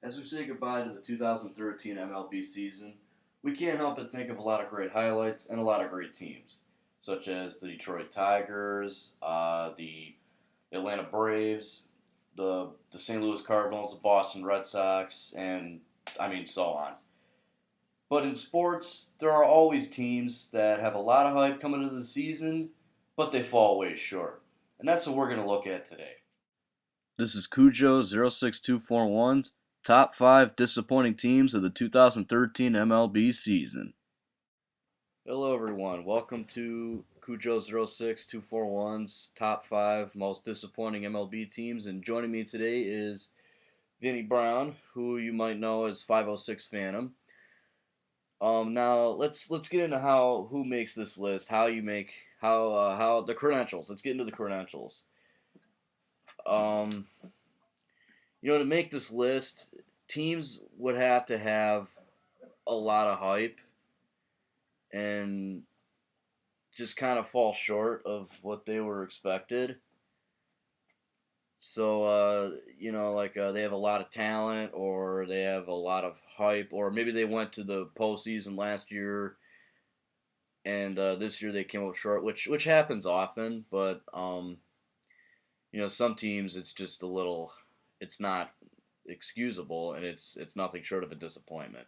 As we say goodbye to the 2013 MLB season, we can't help but think of a lot of great highlights and a lot of great teams, such as the Detroit Tigers, the Atlanta Braves, the St. Louis Cardinals, the Boston Red Sox, and so on. But in sports, there are always teams that have a lot of hype coming into the season, but they fall way short. And that's what we're going to look at today. This is Cujo06241's Top 5 Disappointing Teams of the 2013 MLB season. Hello everyone, welcome to Cujo06241's Top 5 Most Disappointing MLB Teams, and joining me today is Vinny Brown, who you might know as 506 Phantom. Now let's get into who makes this list, how the credentials. Let's get into the credentials. To make this list, teams would have to have a lot of hype and just kind of fall short of what they were expected. So, they have a lot of talent, or they have a lot of hype, or maybe they went to the postseason last year, and this year they came up short, which happens often. But some teams it's just it's not excusable, and it's nothing short of a disappointment.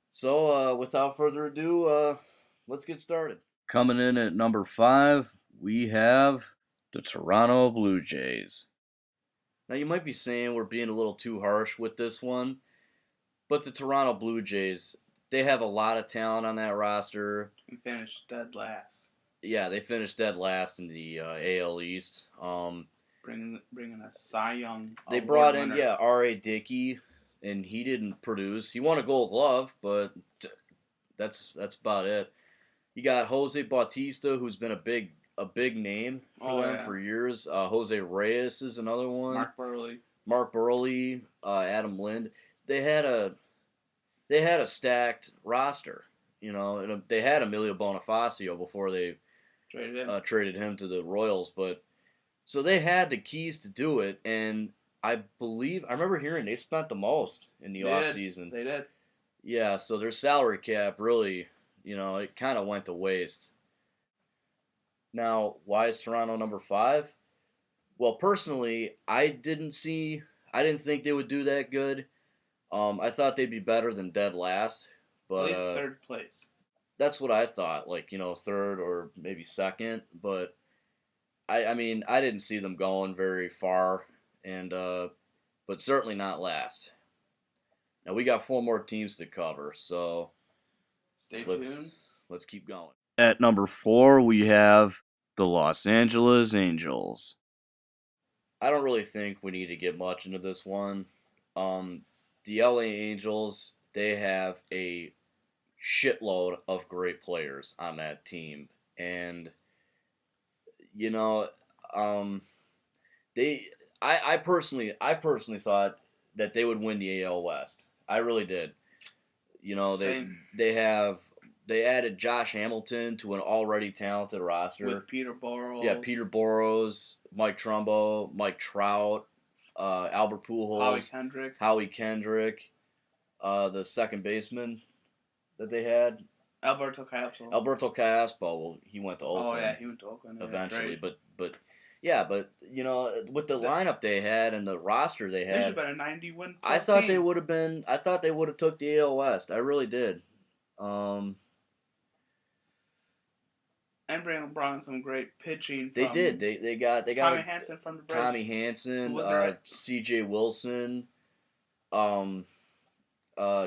So, without further ado, let's get started. Coming in at number 5, we have the Toronto Blue Jays. Now, you might be saying we're being a little too harsh with this one, but the Toronto Blue Jays, they have a lot of talent on that roster. And finished dead last. Yeah, they finished dead last in the AL East. Bringing a Cy Young. They brought in, R.A. Dickey, and he didn't produce. He won a Gold Glove, but that's about it. You got Jose Bautista, who's been a big name for them for years. Jose Reyes is another one. Mark Burley, Adam Lind. They had a stacked roster, and they had Emilio Bonifacio before they traded him to the Royals, but so they had the keys to do it, and I remember hearing they spent the most in the offseason. They did. Yeah, so their salary cap really, it kind of went to waste. Now, why is Toronto number 5? Well, personally, I didn't think they would do that good. I thought they'd be better than dead last, but at least third place. That's what I thought, third or maybe second. But I didn't see them going very far, and but certainly not last. Now we got 4 more teams to cover, so stay tuned. Let's keep going. At number 4, we have the Los Angeles Angels. I don't really think we need to get much into this one. The LA Angels, they have a shitload of great players on that team, and I personally thought that they would win the AL West. I really did. They added Josh Hamilton to an already talented roster with Peter Burrows. Yeah, Peter Burrows, Mike Trumbo, Mike Trout, Albert Pujols, Howie Kendrick, the second baseman that they had, Alberto Caspo. Well, he went to Oakland. Oh yeah, he went to Oakland eventually, but with the lineup they had and the roster they had, they should have been a 90-win. I thought they would have took the AL West. I really did. And brought in some great pitching. They did. They got Tommy Hanson from the Braves. Tommy Hanson, C.J. Wilson,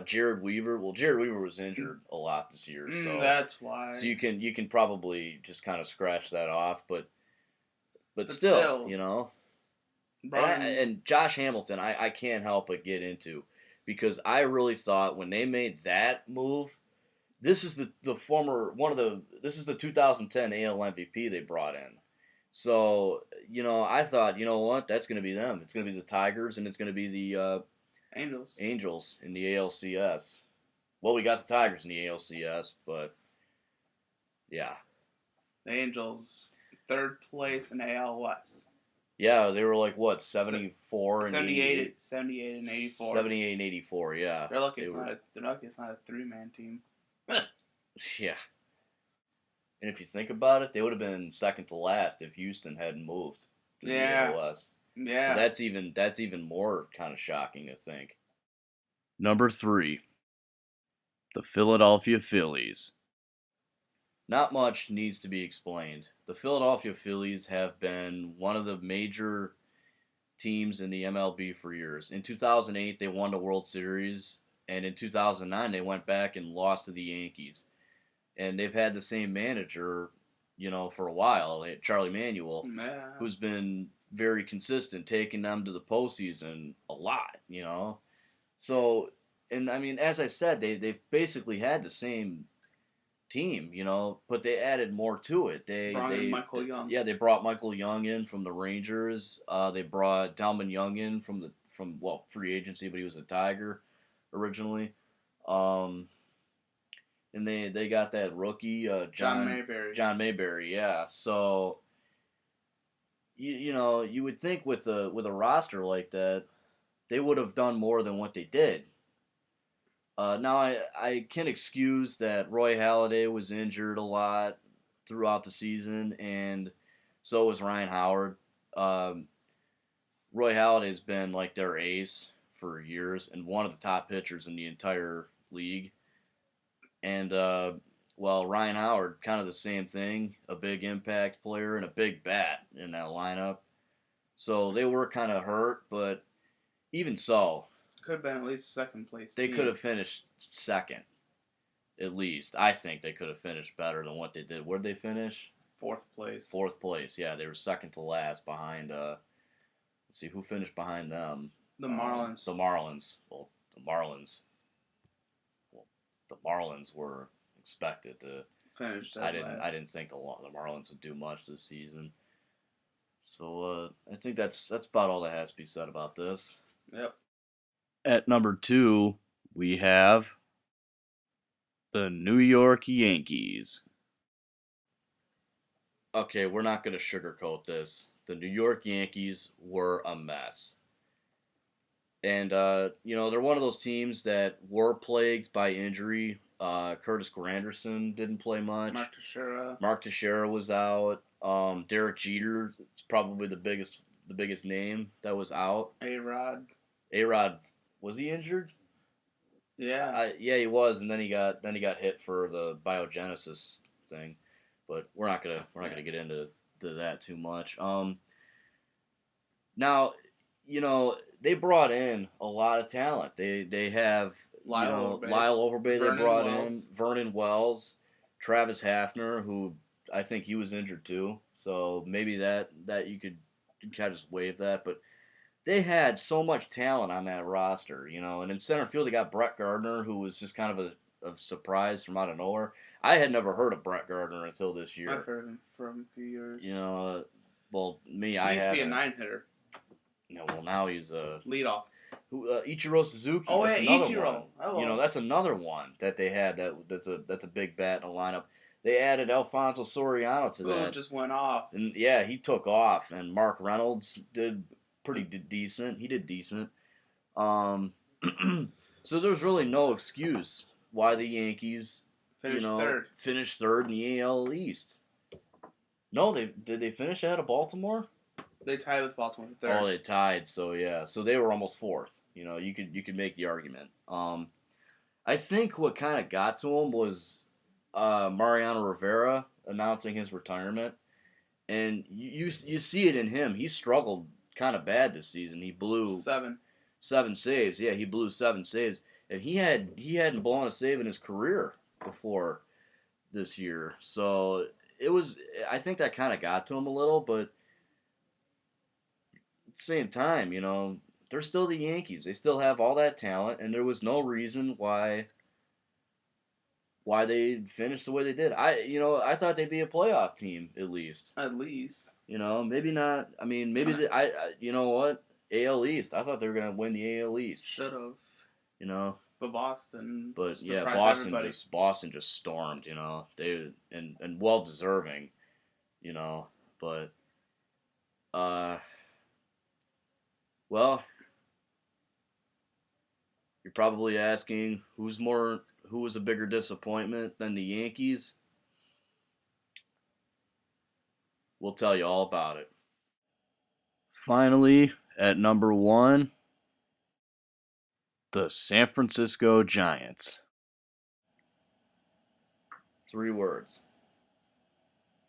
Jared Weaver. Well, Jared Weaver was injured a lot this year, so that's why. So you can probably just kind of scratch that off, but still, And Josh Hamilton, I can't help but get into, because I really thought when they made that move, this is the 2010 AL MVP they brought in. So, I thought, what, that's going to be them. It's going to be the Tigers, and it's going to be the Angels in the ALCS. Well, we got the Tigers in the ALCS, but yeah. The Angels, third place in AL West. Yeah, they were like what 74 and 88, 78 and 84. 78 and 84. Yeah, They're lucky it's not a 3-man team. yeah. And if you think about it, they would have been second to last if Houston hadn't moved to the AL West. Yeah. So that's even more kind of shocking to think. Number 3, the Philadelphia Phillies. Not much needs to be explained. The Philadelphia Phillies have been one of the major teams in the MLB for years. In 2008, they won the World Series, and in 2009, they went back and lost to the Yankees. And they've had the same manager, for a while, Charlie Manuel, who's been very consistent, taking them to the postseason a lot. So, and I mean, as I said, they've basically had the same team, but they added more to it. They Michael Young. Yeah, they brought Michael Young in from the Rangers. They brought Dalman Young in from free agency, but he was a Tiger originally. And they got that rookie John Mayberry. John Mayberry, yeah. So you would think with a roster like that, they would have done more than what they did. Now, I can excuse that Roy Halladay was injured a lot throughout the season, and so was Ryan Howard. Roy Halladay's been like their ace for years and one of the top pitchers in the entire league. And, Ryan Howard, kind of the same thing, a big impact player and a big bat in that lineup. So they were kind of hurt, but even so, could have been at least second place. They could have finished second, at least. I think they could have finished better than what they did. Where'd they finish? Fourth place. Fourth place, yeah. They were second to last behind, let's see, who finished behind them? The Marlins. The Marlins. Well, the Marlins were expected to finish. I didn't think the Marlins would do much this season. So I think that's about all that has to be said about this. Yep. At number 2, we have the New York Yankees. Okay, we're not going to sugarcoat this. The New York Yankees were a mess. And, they're one of those teams that were plagued by injury. Curtis Granderson didn't play much. Mark Teixeira was out. Derek Jeter is probably the biggest name that was out. A-Rod, was he injured? Yeah. Yeah, he was, and then he got hit for the biogenesis thing. But we're not gonna get into that too much. Now, they brought in a lot of talent. They have Lyle Overbay. They brought in Vernon Wells, Travis Hafner, who I think he was injured too. So maybe that you could kind of just waive that, but they had so much talent on that roster, and in center field they got Brett Gardner, who was just kind of a surprise from out of nowhere. I had never heard of Brett Gardner until this year. I've heard him from a few years. He used to be a 9-hitter. No, well now he's a leadoff. Ichiro Suzuki. Oh yeah, Ichiro. That's another one that they had. That's a big bat in the lineup. They added Alfonso Soriano to that. Just went off. And yeah, he took off. And Mark Reynolds did decent. He did decent. So there's really no excuse why the Yankees finished third in the AL East. No, did they finish ahead of Baltimore? They tied with Baltimore for third. Oh, they tied. So yeah, so they were almost fourth. You could make the argument. I think what kind of got to him was Mariano Rivera announcing his retirement, and you see it in him. He struggled kind of bad this season. He blew seven saves. Yeah, he blew 7 saves, and he hadn't blown a save in his career before this year. So I think that kind of got to him a little, but at the same time, they're still the Yankees. They still have all that talent, and there was no reason why they finished the way they did. I thought they'd be a playoff team at least. Maybe not. I mean, maybe you know what? AL East. I thought they were gonna win the AL East. Should have. But Boston. But yeah, Boston just stormed. They and well deserving. But Well, you're probably asking who was a bigger disappointment than the Yankees? We'll tell you all about it. Finally, at number 1, the San Francisco Giants. 3 words.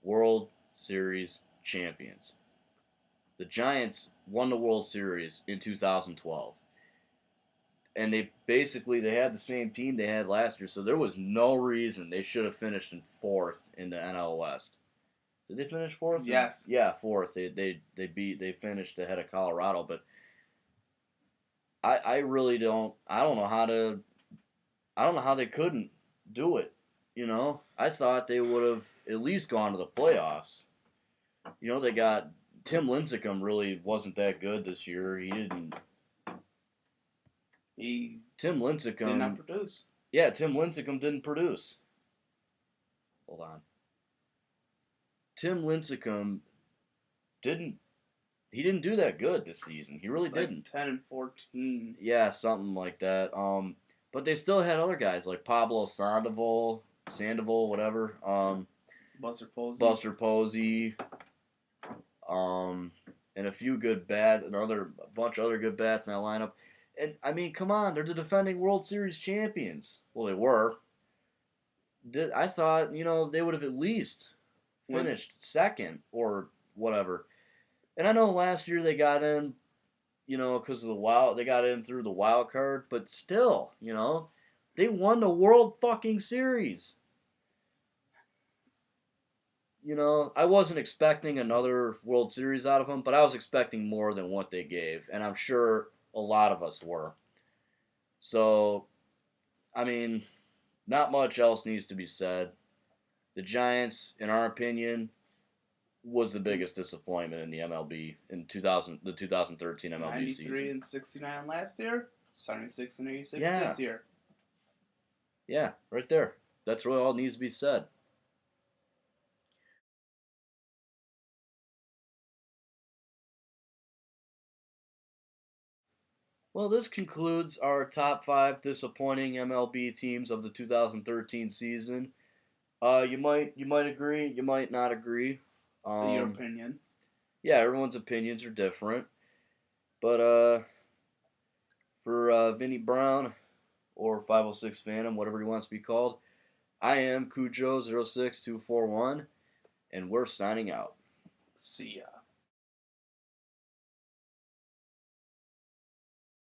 World Series champions. The Giants won the World Series in 2012. And they had the same team they had last year, so there was no reason they should have finished in 4th in the NL West. Did they finish 4th? Yes. Yeah, 4th. They finished ahead of Colorado, but I really don't know how they couldn't do it. I thought they would have at least gone to the playoffs. They got Tim Lincecum really wasn't that good this year. Tim Lincecum did not produce. Yeah, Tim Lincecum didn't produce. Hold on. Tim Lincecum didn't do that good this season. He really didn't. 10-14. Yeah, something like that. But they still had other guys like Pablo Sandoval, whatever. Buster Posey. And a few good bats, and a bunch of other good bats in that lineup. And I mean, come on, they're the defending World Series champions. Well, they were. I thought, they would have at least finished second or whatever. And I know last year they got in, because of the wild, they got in through the wild card, but still, they won the World fucking Series. I wasn't expecting another World Series out of them, but I was expecting more than what they gave, and I'm sure a lot of us were. So, I mean, not much else needs to be said. The Giants, in our opinion, was the biggest disappointment in the MLB in the 2013 MLB season. 93 and 69 last year, 76 and 86 this year. Yeah, right there. That's really all needs to be said. Well, this concludes our top 5 disappointing MLB teams of the 2013 season. You might agree, you might not agree. Your opinion. Yeah, everyone's opinions are different. But for Vinny Brown or 506 Phantom, whatever he wants to be called, I am Cujo06241, and we're signing out. See ya.